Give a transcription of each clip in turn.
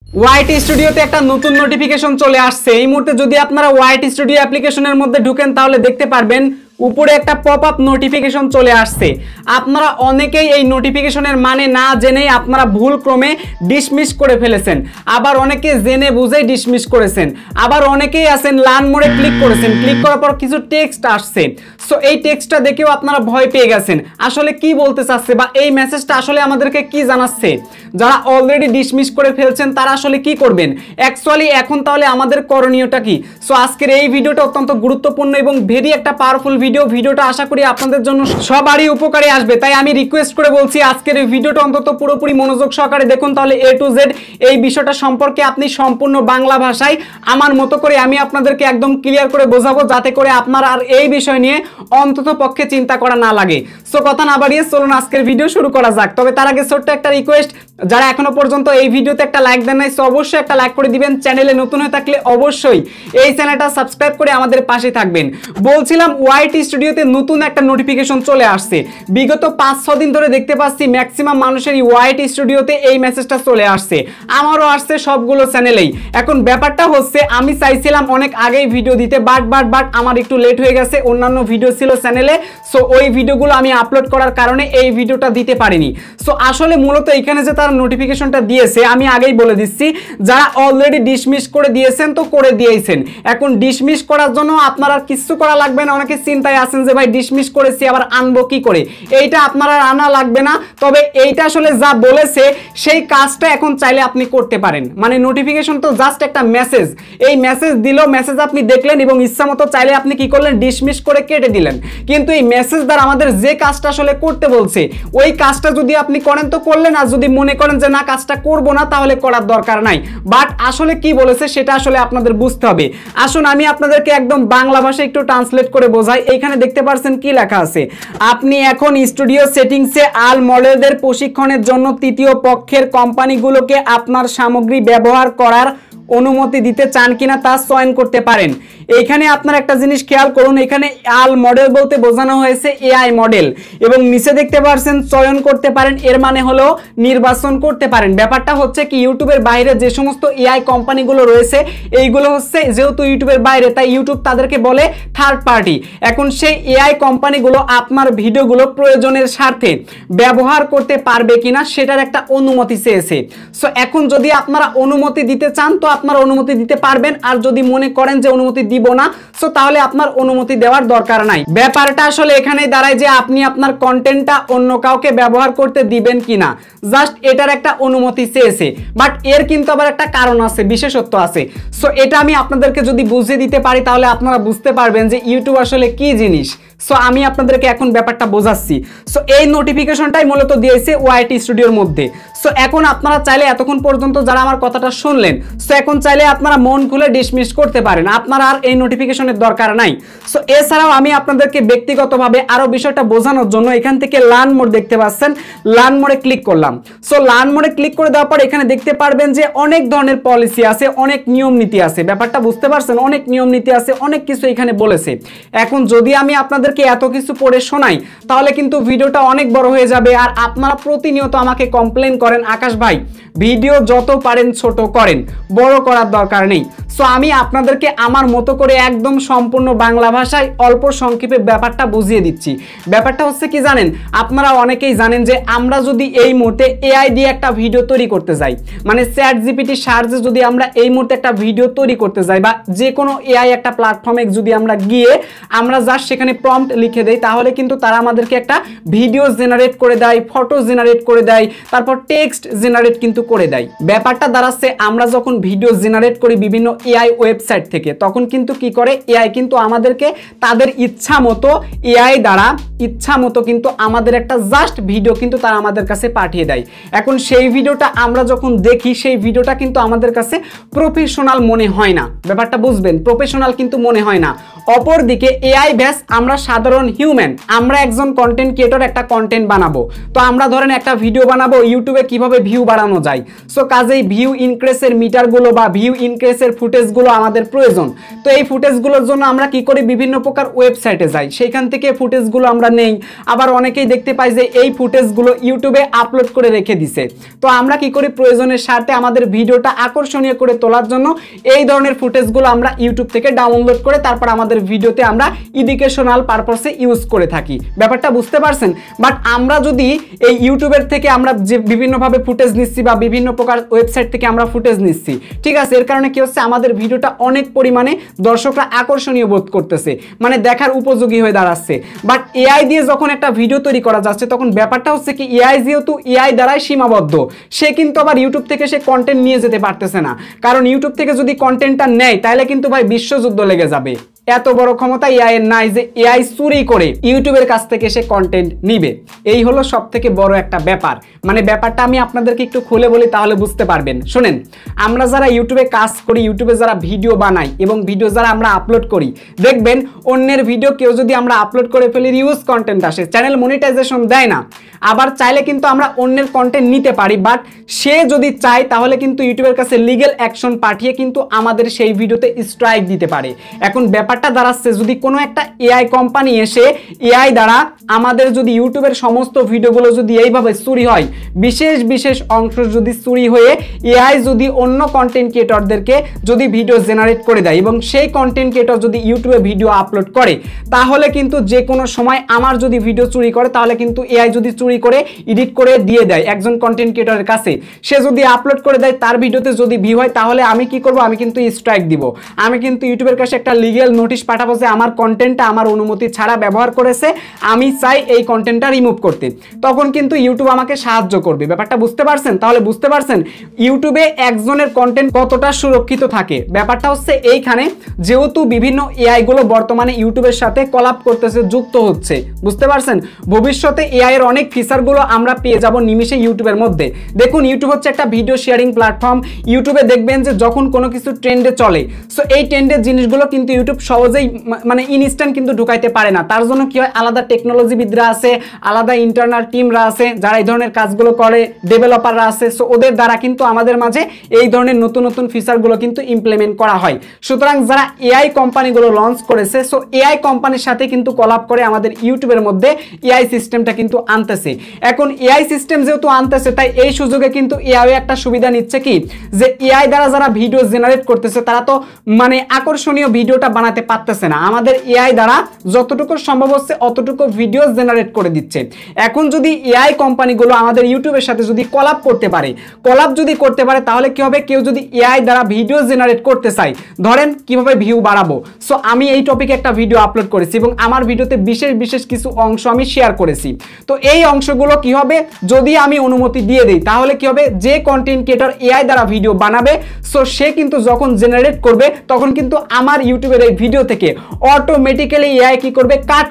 ওয়াইটি স্টুডিওতে একটা নতুন নোটিফিকেশন চলে আসছে। এই মুহূর্তে যদি আপনারা ওয়াইটি স্টুডিও অ্যাপ্লিকেশনের মধ্যে ঢুকেন তাহলে দেখতে পারবেন উপরে একটা পপআপ নোটিফিকেশন চলে আসছে। আপনারা অনেকেই এই নোটিফিকেশনের মানে না জেনেই আপনারা ভুল ক্রমে ডিসমিস করে ফেলেছেন, আবার অনেকে জেনে বুঝেই ডিসমিস করেছেন, আবার অনেকেই আছেন লার্ন মোডে ক্লিক করেছেন, ক্লিক করার পর কিছু টেক্সট আসছে। সো এই টেক্সটটা দেখেও আপনারা ভয় পেয়ে গেছেন আসলে কি বলতে চাচ্ছে বা এই মেসেজটা আসলে আমাদেরকে কি জানাচ্ছে। যারা অলরেডি ডিসমিস করে ফেলছেন তারা আসলে কি করবেন অ্যাকচুয়ালি এখন, তাহলে আমাদের করণীয়টা কি? সো আজকের এই ভিডিওটা অত্যন্ত গুরুত্বপূর্ণ এবং ভেরি একটা পাওয়ারফুল ভিডিওটা আশা করি আপনাদের জন্য সবারই উপকারে আসবে। তাই আমি রিকোয়েস্ট করে বলছি আজকের এই ভিডিওটা অন্তত পুরোপুরি মনোযোগ সহকারে দেখুন, তাহলে A to Z এই বিষয়টা সম্পর্কে আপনি সম্পূর্ণ বাংলা ভাষায় আমার মতো করে আমি আপনাদেরকে একদম ক্লিয়ার করে বোঝাবো, যাতে করে আপনার আর এই বিষয় নিয়ে অন্তত পক্ষে চিন্তা করা না লাগে। সো কথা না বাড়িয়ে চলুন আজকের ভিডিও শুরু করা যাক। তবে তার আগে ছোট্ট একটা রিকোয়েস্ট, যারা এখনো পর্যন্ত এই ভিডিওতে একটা লাইক দেন নাই সো অবশ্যই একটা লাইক করে দিবেন। চ্যানেলে নতুন হয়ে থাকলে অবশ্যই এই চ্যানেলটা সাবস্ক্রাইব করে আমাদের পাশে থাকবেন। বলছিলাম ওয়াইটি স্টুডিওতে নতুন একটা নোটিফিকেশন চলে আসছে। বিগত 5-6 দিন ধরে দেখতে পাচ্ছি ম্যাক্সিমাম মানুষেরই ওয়াইটি স্টুডিওতে এই মেসেজটা চলে আসছে, আমারও আসছে সবগুলো চ্যানেলেই। এখন ব্যাপারটা হচ্ছে আমি চাইছিলাম অনেক আগেই ভিডিও দিতে, বাট আমার একটু লেট হয়ে গেছে, অন্যান্য ভিডিও ছিল চ্যানেলে, সো ওই ভিডিওগুলো আমি আপলোড করার কারণে এই ভিডিওটা দিতে পারিনি। সো আসলে মূলত এখানে যে তারা নোটিফিকেশনটা দিয়েছে আমি আগেই বলে দিচ্ছি, যারা অলরেডি ডিসমিস করে দিয়েছেন তো করে দিয়েছেন, এখন ডিসমিস করার জন্য আপনারা কিছু করা লাগবে না। অনেকে চিন্তায় আছেন যে ভাই ডিসমিস করেছি আবার আনবো কি করে, এইটা আপনারা আনা লাগবে না। তবে এইটা আসলে যা বলেছে সেই কাজটা এখন চাইলে আপনি করতে পারেন। মানে নোটিফিকেশন তো জাস্ট একটা মেসেজ, এই মেসেজ দিল, মেসেজ আপনি দেখলেন এবং ইচ্ছা মতো চাইলে আপনি কি করলেন ডিসমিস করে কেটে দিলেন। কিন্তু এই মেসেজ দ্বারা আমাদের যে কাজটা আসলে করতে বলছে ওই কাজটা যদি আপনি করেন তো করলেন, আর যদি মনে করেন যে না কাজটা করব না তাহলে করার দরকার নাই। বাট আসলে কি বলেছে সেটা আসলে আপনাদের বুঝতে হবে। আসুন আমি আপনাদেরকে একদম বাংলা ভাষায় একটু ট্রান্সলেট করে বোঝাই। এইখানে দেখতে পাচ্ছেন কি লেখা আছে, আপনি এখন স্টুডিও সেটিংসে আল মডেলদের প্রশিক্ষণের জন্য তৃতীয় পক্ষের কোম্পানিগুলোকে আপনার সামগ্রী ব্যবহার করার অনুমতি দিতে চান কিনা তা চয়ন করতে পারেন। এইখানে আপনার একটা জিনিস খেয়াল করুন, এখানে আল মডেল বলতে বোঝানো হয়েছে এআই মডেল এবং নিচে দেখতে পাচ্ছেন চয়ন করতে পারেন, এর মানে হলো নির্বাচন করতে পারেন। ব্যাপারটা হচ্ছে কি ইউটিউবের বাইরে যে সমস্ত এআই কোম্পানিগুলো রয়েছে এইগুলো হচ্ছে যেহেতু ইউটিউবের বাইরে তাই ইউটিউব তাদেরকে বলে থার্ড পার্টি। এখন সেই এআই কোম্পানিগুলো আপনার ভিডিওগুলো প্রয়োজনের স্বার্থে ব্যবহার করতে পারবে কিনা সেটার একটা অনুমতি চেয়েছে। সো এখন যদি আপনারা অনুমতি দিতে চান তো আপনারা অনুমতি দিতে পারবেন, আর যদি মনে করেন যে অনুমতি দিব না সো তাহলে আপনার অনুমতি দেওয়ার দরকার নাই। ব্যাপারটা আসলে এখানেই দাঁড়ায় যে আপনি আপনার কন্টেন্টটা অন্য কাউকে ব্যবহার করতে দিবেন কিনা, জাস্ট এটার একটা অনুমতি চেয়েছে। বাট এর কিন্তু আবার একটা কারণ আছে, বিশেষত্ব আছে। সো এটা আমি আপনাদেরকে যদি বুঝিয়ে দিতে পারি তাহলে আপনারা বুঝতে পারবেন যে ইউটিউব আসলে কি জিনিস। সো আমি আপনাদেরকে এখন ব্যাপারটা বোঝাচ্ছি। সো এই নোটিফিকেশনটাই মূলত দিয়েছে ওয়াইটি স্টুডিওর মধ্যে। সো এখন আপনারা চাইলে এতক্ষণ পর্যন্ত যারা আমার কথাটা শুনলেন সো এখন চাইলে আপনারা মন খুলে ডিসমিস করতে পারেন, আপনারা আর এই নোটিফিকেশনের দরকার নাই। সো এছাড়াও আমি আপনাদেরকে ব্যক্তিগতভাবে আরো বিষয়টা বোঝানোর জন্য এখান থেকে লার্ন মোড দেখতে পাচ্ছেন, লার্ন মোডে ক্লিক করলাম। সো লার্ন মোডে ক্লিক করে দেওয়ার পর এখানে দেখতে পারবেন যে অনেক ধরনের পলিসি আছে, অনেক নিয়ম নীতি আছে। ব্যাপারটা বুঝতে পারছেন, অনেক নিয়ম নীতি আছে, অনেক কিছু এখানে বলেছে। এখন যদি আমি আপনাদেরকে এত কিছু পড়ে শোনাই তাহলে কিন্তু ভিডিওটা অনেক বড় হয়ে যাবে, আর আপনারা প্রতিনিয়ত আমাকে কমপ্লেন করেন আকাশ ভাই ভিডিও যত পারেন ছোট করেন, বড় করার দরকার নেই। সো আমি আপনাদেরকে আমার মতো করে একদম সম্পূর্ণ বাংলা ভাষায় অল্প সংক্ষেপে ব্যাপারটা বুঝিয়ে দিচ্ছি। ব্যাপারটা হচ্ছে কি জানেন, আপনারা অনেকেই জানেন যে আমরা যদি এই মুহূর্তে এআই দিয়ে একটা ভিডিও তৈরি করতে যাই, মানে চ্যাট জিপিটি সার্চে যদি আমরা এই মুহূর্তে একটা ভিডিও তৈরি করতে যাই বা যে কোনো এআই একটা প্ল্যাটফর্মে যদি আমরা গিয়ে আমরা জাস্ট সেখানে প্রম্পট লিখে দেই তাহলে কিন্তু তারা আমাদেরকে একটা ভিডিও জেনারেট করে দেয়, ফটো জেনারেট করে দেয়, তারপর টেক্সট জেনারেট কিন্তু করে দেয়। ব্যাপারটা দাঁড়াচ্ছে আমরা যখন ভিডিও জেনারেট করি বিভিন্ন এআই ওয়েবসাইট থেকে তখন কিন্তু কি করে এআই কিন্তু আমাদেরকে তাদের ইচ্ছা মতো এআই দ্বারা ইচ্ছা মতো কিন্তু আমাদের একটা জাস্ট ভিডিও কিন্তু তারা আমাদের কাছে পাঠিয়ে দেয়। এখন সেই ভিডিওটা আমরা যখন দেখি সেই ভিডিওটা কিন্তু আমাদের কাছে প্রফেশনাল মনে হয় না। ব্যাপারটা বুঝবেন, প্রফেশনাল কিন্তু মনে হয় না। অপরদিকে এআই ব্যাস আমরা সাধারণ হিউম্যান, আমরা একজন কন্টেন্ট ক্রিয়েটর একটা কন্টেন্ট বানাবো, তো আমরা ধরেন একটা ভিডিও বানাবো, ইউটিউবে কিভাবে ভিউ বাড়ানো যায়। সো কাজেই ভিউ ইনক্রিজের মিটারগুলো বা ভিউ ইনক্রিজের ফুটেজগুলো আমাদের প্রয়োজন। তো এই ফুটেজগুলোর জন্য আমরা কি করি, বিভিন্ন প্রকার ওয়েবসাইটে যাই, সেইখান থেকে ফুটেজগুলো আমরা নেই। আবার অনেকেই দেখতে পাই যে এই ফুটেজগুলো ইউটিউবে আপলোড করে রেখে দিছে। তো আমরা কি করি, প্রয়োজনের স্বার্থে আমাদের ভিডিওটা আকর্ষণীয় করে তোলার জন্য এই ধরনের ফুটেজগুলো আমরা ইউটিউব থেকে ডাউনলোড করে তারপর আমাদের ভিডিওতে আমরা এডুকেশনাল পারপাসে ইউজ করে থাকি। ব্যাপারটা বুঝতে পারছেন? বাট আমরা যদি এই ইউটিউবের থেকে আমরা যে বিভিন্নভাবে ফুটেজ নিচ্ছি বা বিভিন্ন প্রকার ওয়েবসাইট থেকে আমরা ফুটেজ নিচ্ছি, ঠিক আছে, এর কারণে কি হচ্ছে, আমাদের ভিডিওটা অনেক পরিমাণে দর্শকরা আকর্ষণীয় বোধ করতেছে, মানে দেখার উপযোগী হয়ে দাঁড়াচ্ছে। বাট এআই দিয়ে যখন একটা ভিডিও তৈরি করা যাচ্ছে, তখন ব্যাপারটা হচ্ছে কি, এআই যেহেতু এআই দ্বারাই সীমাবদ্ধ, সে কিন্তু আবার ইউটিউব থেকে সে কন্টেন্ট নিয়ে যেতে পারতেছে না। কারণ ইউটিউব থেকে যদি কন্টেন্টটা নেয় তাহলে কিন্তু ভাই বিশ্বযুদ্ধ লেগে যাবে। এত বড় ক্ষমতা এআই এর নাই যে এআই চুরি করে ইউটিউবের কাছ থেকে সে কন্টেন্ট নিবে। এই হলো সব থেকে বড় একটা ব্যাপার। মানে ব্যাপারটা আমি আপনাদেরকে একটু খুলে বলি, তাহলে বুঝতে পারবেন। শুনেন, আমরা যারা ইউটিউবে কাজ করি, ইউটিউবে যারা ভিডিও বানাই এবং ভিডিও যারা আমরা আপলোড করি, দেখবেন অন্যের ভিডিও কেউ যদি আমরা আপলোড করে ফেলি, রিউজ কন্টেন্ট আসে, চ্যানেল মনিটাইজেশন দেয় না। আবার চাইলে কিন্তু আমরা অন্যের কন্টেন্ট নিতে পারি, বাট সে যদি চায় তাহলে কিন্তু ইউটিউবের কাছে লিগ্যাল অ্যাকশন পাঠিয়ে কিন্তু আমাদের সেই ভিডিওতে স্ট্রাইক দিতে পারে। এখন ব্যাপারটা দাঁড়াচ্ছে, যদি কোনো একটা এআই কোম্পানি এসে এআই দ্বারা আমাদের যদি ইউটিউবের সমস্ত ভিডিওগুলো যদি এইভাবে চুরি হয়, বিশেষ বিশেষ অংশ যদি চুরি হয়ে এআই যদি অন্য কন্টেন্ট ক্রিয়েটরদেরকে যদি ভিডিও জেনারেট করে দেয় এবং সেই কন্টেন্ট ক্রিয়েটর যদি ইউটিউবে ভিডিও আপলোড করে, তাহলে কিন্তু যে কোনো সময় আমার যদি ভিডিও চুরি করে, তাহলে কিন্তু এআই যদি চুরি করে এডিট করে দিয়ে দেয় একজন কন্টেন্ট ক্রিয়েটরের কাছে, সে যদি আপলোড করে দেয়, তার ভিডিওতে যদি ভিউ হয়, তাহলে আমি কি করব, আমি কিন্তু স্ট্রাইক দিব। আমি কিন্তু ইউটিউবের কাছে একটা লিগ্যাল নোটিশ পাঠাবো যে আমার কন্টেন্টটা আমার অনুমতি ছাড়া ব্যবহার করেছে, আমি চাই এই কন্টেন্টটা রিমুভ করতে। তখন কিন্তু ইউটিউব আমাকে সাহায্য করবে। ব্যাপারটা বুঝতে পারছেন? তাহলে বুঝতে পারছেন ইউটিউবে একজনের কন্টেন্ট কতটা সুরক্ষিত থাকে। ব্যাপারটা হচ্ছে এইখানে, যেহেতু বিভিন্ন এআই গুলো বর্তমানে ইউটিউবের সাথে কলাপ করতেছে, যুক্ত হচ্ছে, বুঝতে পারছেন? ভবিষ্যতে এআই এর অনেক ফিচারগুলো আমরা পেয়ে যাব নিমিষে ইউটিউবের মধ্যে। দেখুন, ইউটিউব হচ্ছে একটা ভিডিও শেয়ারিং প্ল্যাটফর্ম। ইউটিউবে দেখবেন যে যখন কোনো কিছু ট্রেন্ডে চলে, সো এই ট্রেন্ডের জিনিসগুলো কিন্তু ইউটিউব সহজেই মানে ইনস্ট্যান্ট কিন্তু ঢুকাইতে পারে না। তার জন্য কি হয়, আলাদা টেকনোলজিবিদরা আছে, আলাদা ইন্টারনাল টিমরা আছে যারা এই ধরনের কাজগুলো করে, ডেভেলপাররা আছে। সো ওদের দ্বারা কিন্তু আমাদের মাঝে এই ধরনের নতুন নতুন ফিচারগুলো কিন্তু ইমপ্লিমেন্ট করা হয়। সুতরাং যারা এআই কোম্পানিগুলো লঞ্চ করেছে, সো এআই কোম্পানির সাথে কিন্তু কলাপ করে আমাদের ইউটিউবের মধ্যে এআই সিস্টেমটা কিন্তু আনতেছে। এখন এআই সিস্টেম যেহেতু আনতেছে, তাই এই সুযোগে কিন্তু এআই একটা সুবিধা নিচ্ছে কি, যে এআই দ্বারা যারা ভিডিও জেনারেট করতেছে তারা তো মানে আকর্ষণীয় ভিডিওটা বানাতে পারতেছে না। আমাদের এআই দ্বারা যতটুকু সম্ভব হচ্ছে অতটুকু ভিডিও জেনারেট করে দিচ্ছে। এখন যদি এআই কোম্পানিগুলো আমাদের ইউটিউবের সাথে যদি কলাপ করতে পারে, তাহলে কি হবে, কেউ যদি এআই দ্বারা ভিডিও জেনারেট করতে চায়, ধরেন কিভাবে ভিউ বাড়াবো, সো আমি এই টপিকে একটা ভিডিও আপলোড করেছি এবং আমার ভিডিওতে বিশেষ বিশেষ কিছু অংশ আমি শেয়ার করেছি। তো এই অংশগুলো কি হবে, যদি আমি অনুমতি দিয়ে দিই, তাহলে কি হবে, যে কন্টেন্ট ক্রিয়েটর এআই দ্বারা ভিডিও বানাবে, সো সে কিন্তু যখন জেনারেট করবে, তখন কিন্তু আমার ইউটিউবের এই ভিডিও থেকে অটোমেটিক্যালি এআই কি করবে, কাট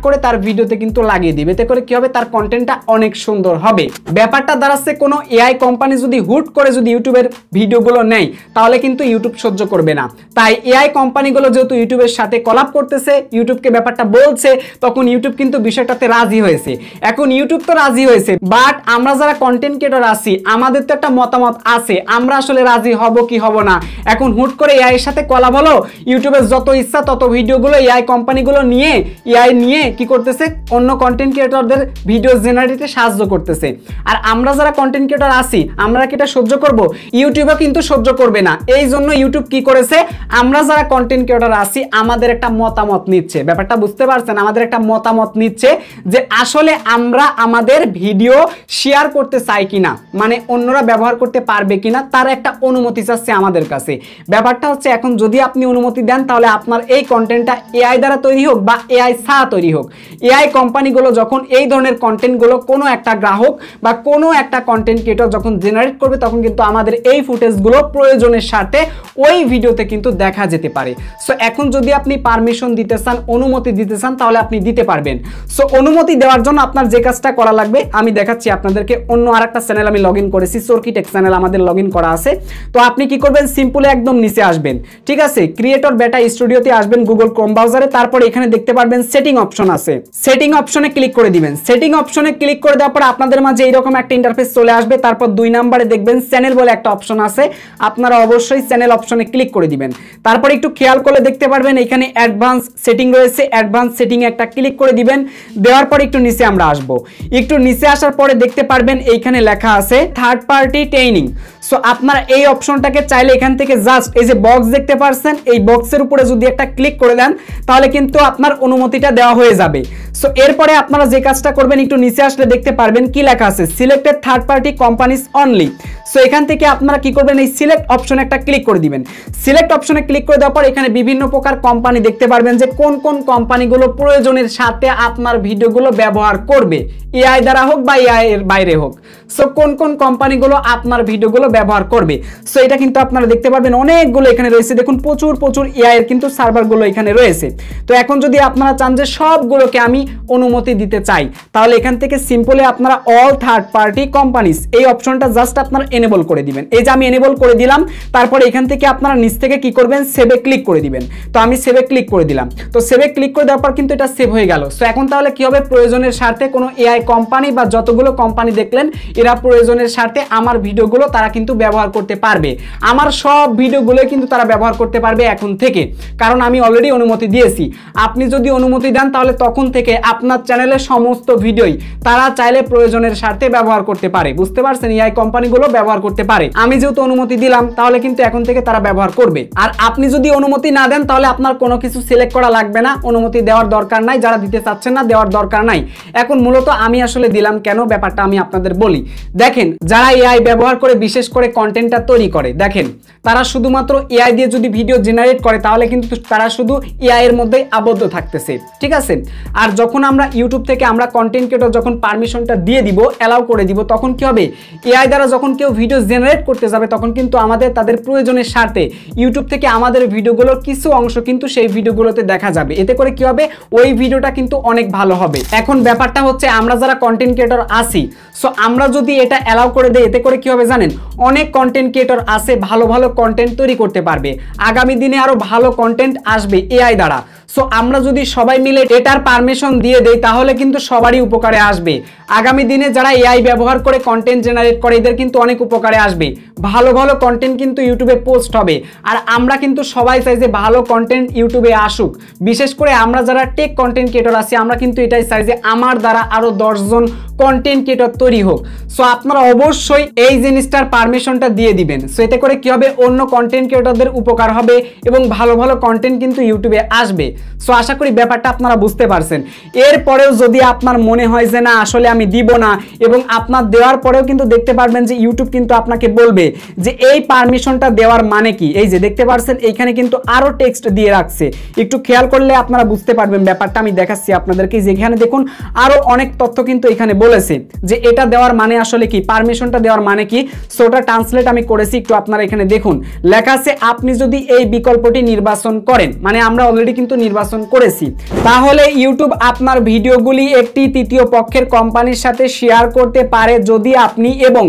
করে তার ভিডিওতে কিন্তু লাগিয়ে দিবে। এতে করে কি হবে, তার কন্টেন্টটা অনেক সুন্দর হবে। ব্যাপারটা দাঁড়াচ্ছে, কোনো এআই কোম্পানি যদি হুট করে যদি ইউটিউবের ভিডিওগুলো নেয়, তাহলে কিন্তু ইউটিউব সহ্য করবে না। তাই এআই কোম্পানিগুলো যেহেতু ইউটিউবের সাথে কলাপ করতেছে, ইউটিউবকে ব্যাপারটা বলছে, তখন ইউটিউব কিন্তু বিষয়টাতে রাজি হয়েছে। এখন ইউটিউব তো রাজি হয়েছে, বাট আমরা যারা কন্টেন্ট ক্রিয়েটর আছি, আমাদের তো একটা মতামত আছে, আমরা আসলে রাজি হব কি হব না। এখন হুট করে এআই এর সাথে কলাপ হলো, ইউটিউবের যত ইচ্ছা তত ভিডিওগুলো এআই কোম্পানিগুলো নিয়ে কি করতেছে, অন্য কন্টেন্ট ক্রিয়েটরদের ভিডিও জেনারেটে সাহায্য করতেছে। আর আমরা যারা কন্টেন্ট ক্রিয়েটর আছি, আমরা কি এটা সহ্য করব? ইউটিউবও কিন্তু সহ্য করবে না। এই জন্য ইউটিউব কি করেছে, আমরা যারা কন্টেন্ট ক্রিয়েটর আছি, আমাদের একটা মতামত নিচ্ছে। ব্যাপারটা বুঝতে পারছেন? আমাদের একটা মতামত নিচ্ছে যে আসলে আমরা আমাদের ভিডিও শেয়ার করতে চাই কিনা, মানে অন্যরা ব্যবহার করতে পারবে কিনা, তার একটা অনুমতি চাচ্ছে আমাদের কাছে। ব্যাপারটা হচ্ছে, এখন যদি আপনি অনুমতি দেন, তাহলে আপনার এই কন্টেন্টটা এআই দ্বারা তৈরি হোক বা এআই ছাড়া তৈরি হোক, এআই কোম্পানিগুলো যখন এই ধরনের কন্টেন্টগুলো কোনো একটা গ্রাহক বা কোনো একটা কন্টেন্ট ক্রিয়েটর যখন জেনারেট করবে, তখন কিন্তু আমাদের এই ফুটেজগুলো প্রয়োজনের সাথে ওই ভিডিওতে কিন্তু দেখা যেতে পারে। সো এখন যদি আপনি পারমিশন দিতে চান, অনুমতি দিতে চান, তাহলে আপনি দিতে পারবেন। সো অনুমতি দেওয়ার জন্য আপনার যে কাজটা করা লাগবে আমি দেখাচ্ছি আপনাদেরকে। অন্য আরেকটা চ্যানেল আমি লগ ইন করেছি, চরকিটেক চ্যানেল আমাদের লগ ইন করা আছে। তো আপনি কি করবেন, সিম্পলি একদম নিচে আসবেন, ঠিক আছে, ক্রিয়েটর বেটা স্টুডিও স্টুডিওতে আসবেন গুগল ক্রোম ব্রাউজারে, তারপর এখানে দেখতে পারবেন সেটিং অপশন আছে, সেটিং অপশনে ক্লিক করে দিবেন। সেটিং অপশনে ক্লিক করে দেওয়ার পর আপনাদের মাঝে এইরকম একটা ইন্টারফেস চলে আসবে। তারপর 2 নম্বরে দেখবেন চ্যানেল বলে একটা অপশন আছে, আপনারা অবশ্যই চ্যানেল অপশনে ক্লিক করে দিবেন। তারপর একটু খেয়াল করলে দেখতে পারবেন এখানে অ্যাডভান্স সেটিং রয়েছে, অ্যাডভান্স সেটিং একটা ক্লিক করে দিবেন। দেওয়ার পর একটু নিচে আমরা আসব, একটু নিচে আসার পরে দেখতে পারবেন এইখানে লেখা আছে থার্ড পার্টি ট্রেনিং। সো আপনারা এই অপশনটাকে চাইলে এখান থেকে জাস্ট এই যে বক্স দেখতে পাচ্ছেন, এই বক্সের উপরে যদি একটা ক্লিক করে দেন তাহলে কিন্তু আপনার অনুমতিটা দেওয়া হয়ে যাবে। সো এরপরে আপনারা যে কাজটা করবেন, একটু নিচে আসলে দেখতে পারবেন কি লেখা আছে, selected third party companies only. So এখান থেকে আপনারা কি করবেন, এই সিলেক্ট অপশনে একটা ক্লিক করে দিবেন। সিলেক্ট অপশনে ক্লিক করে দেওয়ার পর এখানে বিভিন্ন প্রকার কোম্পানি দেখতে পারবেন যে কোন কোন কোম্পানিগুলো প্রয়োজনের সাথে আপনার ভিডিওগুলো ব্যবহার করবে, এআই দ্বারা হোক বা এআই এর বাইরে হোক। সো কোন কোন কোম্পানিগুলো আপনার ভিডিওগুলো ব্যবহার করবে, সো এটা কিন্তু আপনারা দেখতে পারবেন অনেকগুলো এখানে রয়েছে। দেখুন প্রচুর এআই এর কিন্তু সার্ভারগুলো এখানে রয়েছে। তো এখন যদি আপনারা চান যে সবগুলোকে আমি অনুমতি দিতে চাই, তাহলে এখান থেকে সিম্পলি আপনারা অল থার্ড পার্টি কোম্পানিজ এই অপশনটা জাস্ট আপনারা এনেবল করে দিবেন। এই যে আমি এনেবল করে দিলাম, তারপরে এখান থেকে আপনারা নিচ থেকে কি করবেন, সেভে ক্লিক করে দিবেন। তো আমি সেভে ক্লিক করে দিলাম। তো সেভে ক্লিক করে দেওয়ার পর কিন্তু এটা সেভ হয়ে গেল। সো এখন তাহলে কি হবে, প্রয়োজনের স্বার্থে কোনো এআই কোম্পানি বা যতগুলো কোম্পানি দেখলেন এরা প্রয়োজনের স্বার্থে আমার ভিডিওগুলো তারা কিন্তু ব্যবহার করতে পারবে। আমার সব ভিডিওগুলো কিন্তু তারা ব্যবহার করতে পারবে এখন থেকে, কারণ আমি অলরেডি অনুমতি দিয়েছি। আপনি যদি অনুমতি দেন তাহলে তখন থেকে আপনার চ্যানেলের সমস্ত ভিডিওই তারা চাইলে প্রয়োজনের স্বার্থে ব্যবহার করতে পারে। বুঝতে পারছেন, এআই কোম্পানিগুলো ব্যবহার করতে পারে। আমি যেহেতু অনুমতি দিলাম তাহলে কিন্তু এখন থেকে তারা ব্যবহার করবে। আর আপনি যদি অনুমতি না দেন তাহলে আপনার কোনো কিছু সিলেক্ট করা লাগবে না, অনুমতি দেওয়ার দরকার নাই, যারা দিতে চাচ্ছেন না দেওয়ার দরকার নাই। এখন মূলত আমি আসলে দিলাম কেন, ব্যাপারটা আমি আপনাদের বলি। দেখেন, যারা এআই ব্যবহার করে বিশেষ করে কন্টেন্টটা তৈরি করে, দেখেন তারা শুধুমাত্র এআই দিয়ে যদি ভিডিও জেনারেট করে তাহলে কিন্তু তারা শুধু এআই এর মধ্যেই আবদ্ধ থাকতেছে, ঠিক আছে। আর যখন আমরা ইউটিউব থেকে আমরা কন্টেন্ট ক্রিয়েটর যখন পারমিশনটা দিয়ে দিব, অ্যালাউ করে দিব, তখন কি হবে, এআই দ্বারা যখন কেউ ভিডিও জেনারেট করতে যাবে তখন কিন্তু আমাদের তাদের প্রয়োজনের স্বার্থে ইউটিউব থেকে আমাদের ভিডিওগুলোর কিছু অংশ কিন্তু সেই ভিডিওগুলোতে দেখা যাবে। এতে করে কি হবে, ওই ভিডিওটা কিন্তু অনেক ভালো হবে। এখন ব্যাপারটা হচ্ছে আমরা যারা কন্টেন্ট ক্রিয়েটর আছি, সো আমরা যদি এটা অ্যালাউ করে দেই এতে করে কি হবে জানেন, অনেক কন্টেন্ট ক্রিয়েটর আছে ভালো ভালো কন্টেন্ট তৈরি করতে পারবে। আগামী দিনে আরো ভালো কন্টেন্ট আসবে এআই দ্বারা। সো আমরা যদি সবাই মিলে এটার পারমিশন দিয়ে দেই তাহলে কিন্তু সবারই উপকারে আসবে। আগামী দিনে যারা এআই ব্যবহার করে কন্টেন্ট জেনারেট করে এদের কিন্তু অনেক উপকারে আসবে। ভালো ভালো কন্টেন্ট কিন্তু ইউটিউবে পোস্ট হবে। আর আমরা কিন্তু সবাই চাই যে ভালো কন্টেন্ট ইউটিউবে আসুক। বিশেষ করে আমরা যারা টেক কন্টেন্ট ক্রিয়েটর আছি আমরা কিন্তু এটাই চাই যে আমার দ্বারা আরো 10 জন কন্টেন্ট ক্রিয়েটর তৈরি হোক। সো আপনারা অবশ্যই এই জিনিসটার পারমিশনটা দিয়ে দিবেন। সো এতে করে কি হবে, অন্য কন্টেন্ট ক্রিয়েটরদের উপকার হবে এবং ভালো ভালো কন্টেন্ট কিন্তু ইউটিউবে আসবে। সো আশা করি ব্যাপারটা আপনারা বুঝতে পারছেন। এরপরেও যদি আপনার মনে হয় যে না আসলে আমি দিব না, এবং আপনার দেওয়ার পরেও কিন্তু দেখতে পারবেন যে ইউটিউব কিন্তু আপনাকে বলবে যে এই পারমিশনটা দেওয়ার মানে কি। এই যে দেখতে পারছেন এইখানে কিন্তু আরো টেক্সট দিয়ে রাখছে, একটু খেয়াল করলে আপনারা বুঝতে পারবেন ব্যাপারটা। আমি দেখাচ্ছি আপনাদেরকে, যেখানে দেখুন আরো অনেক তথ্য কিন্তু এখানে বলেছে যে এটা দেওয়ার মানে আসলে কি, পারমিশনটা দেওয়ার মানে কি। সো ওটা ট্রান্সলেট আমি করেছি, একটু আপনারা এখানে দেখুন লেখা আছে আপনি যদি এই বিকল্পটি নির্বাচন করেন, মানে আমরা অলরেডি কিন্তু নির্বাচন করেছি, তাহলে ইউটিউব আপনার ভিডিওগুলি একটি তৃতীয় পক্ষের কোম্পানির সাথে শেয়ার করতে পারে যদি আপনি এবং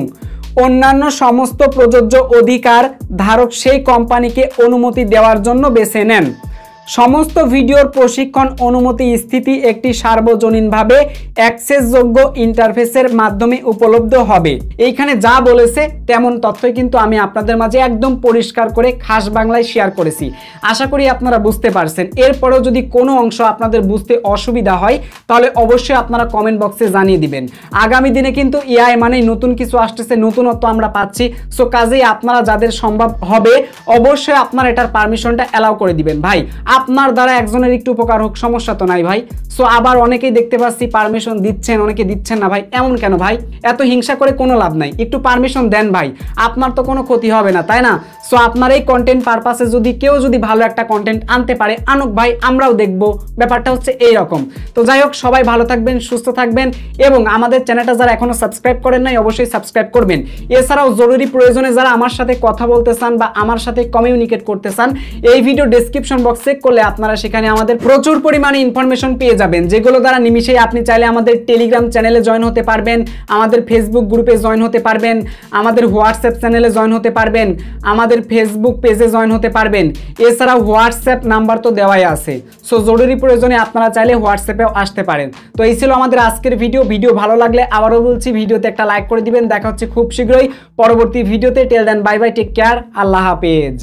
অন্যান্য সমস্ত প্রযোজ্য অধিকার ধারক সেই কোম্পানিকে অনুমতি দেওয়ার জন্য বেছে নেন। সমস্ত ভিডিওর প্রশিক্ষণ অনুমতি স্থিতি একটি সার্বজনীনভাবে অ্যাক্সেসযোগ্য ইন্টারফেসের মাধ্যমে উপলব্ধ হবে। এইখানে যা বলেছে তেমন তথ্যই কিন্তু আমি আপনাদের মাঝে একদম পরিষ্কার করে খাস বাংলায় শেয়ার করেছি। আশা করি আপনারা বুঝতে পারছেন। এরপরেও যদি কোনো অংশ আপনাদের বুঝতে অসুবিধা হয় তাহলে অবশ্যই আপনারা কমেন্ট বক্সে জানিয়ে দিবেন। আগামী দিনে কিন্তু এআই মানেই নতুন কিছু আসতেছে, নতুনত্ব আমরা পাচ্ছি। সো কাজেই আপনারা যাদের সম্ভব হবে অবশ্যই আপনারা এটার পারমিশনটা অ্যালাউ করে দিবেন। ভাই আপনার দ্বারা একজনের একটু উপকার হোক, সমস্যা তো নাই ভাই। সো আবার অনেকেই দেখতে পাচ্ছি পারমিশন দিচ্ছেন, অনেকে দিচ্ছেন না। ভাই এমন কেন ভাই, এত হিংসা করে কোনো লাভ নাই, একটু পারমিশন দেন ভাই, আপনার তো কোনো ক্ষতি হবে না, তাই না? সো আপনার এই কন্টেন্ট পারপাসে যদি কেউ যদি ভালো একটা কন্টেন্ট আনতে পারে আনুক ভাই, আমরাও দেখবো। ব্যাপারটা হচ্ছে এই রকম। তো যাই হোক, সবাই ভালো থাকবেন, সুস্থ থাকবেন এবং আমাদের চ্যানেলটা যারা এখনো সাবস্ক্রাইব করেন নাই অবশ্যই সাবস্ক্রাইব করবেন। এছাড়াও জরুরি প্রয়োজনে যারা আমার সাথে কথা বলতে চান বা আমার সাথে কমিউনিকেট করতে চান, এই ভিডিও ডেসক্রিপশন বক্সে করলে আপনারা সেখানে আমাদের প্রচুর পরিমাণে ইনফরমেশন পেয়ে যাবেন, যেগুলো দ্বারা নিমিশেই আপনি চাইলে আমাদের টেলিগ্রাম চ্যানেলে জয়েন হতে পারবেন, আমাদের ফেসবুক গ্রুপে জয়েন হতে পারবেন, আমাদের হোয়াটসঅ্যাপ চ্যানেলে জয়েন হতে পারবেন, আমাদের ফেসবুক পেজে জয়েন হতে পারবেন। এছাড়াও হোয়াটসঅ্যাপ নাম্বার তো দেওয়াই আছে, সো জরুরি প্রয়োজনে আপনারা চাইলে হোয়াটসঅ্যাপেও আসতে পারেন। তো এই ছিল আমাদের আজকের ভিডিও ভালো লাগলে আবারও বলছি ভিডিওতে একটা লাইক করে দিবেন। দেখা হচ্ছে খুব শীঘ্রই পরবর্তী ভিডিওতে। টেল দেন বাই বাই, টেক কেয়ার, আল্লাহ হাফেজ।